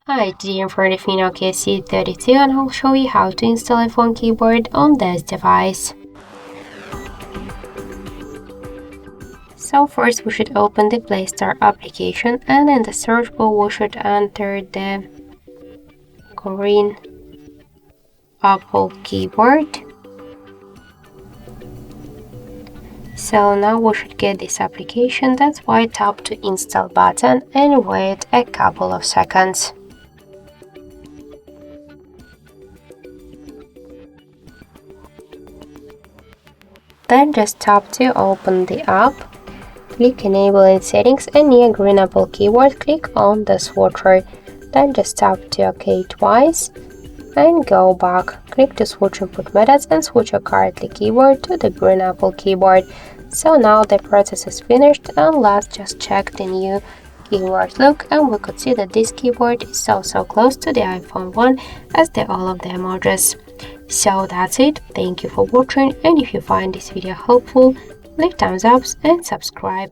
Hi, today in front of me Nokia C32 and I'll show you how to install a phone keyboard on this device. So first we should open the Play Store application and in the search bar we should enter the green Apple keyboard. So now we should get this application, that's why tap to install button and wait a couple of seconds. Then just tap to open the app, click enable in settings and near green Apple keyboard click on the switcher. Then just tap to OK twice and go back. Click to switch input methods and switch your currently keyboard to the green Apple keyboard. So now the process is finished and let's just check the new keyboard look, and we could see that this keyboard is so close to the iPhone 1 as all of the emojis. So that's it, thank you for watching, and if you find this video helpful, leave thumbs up and subscribe.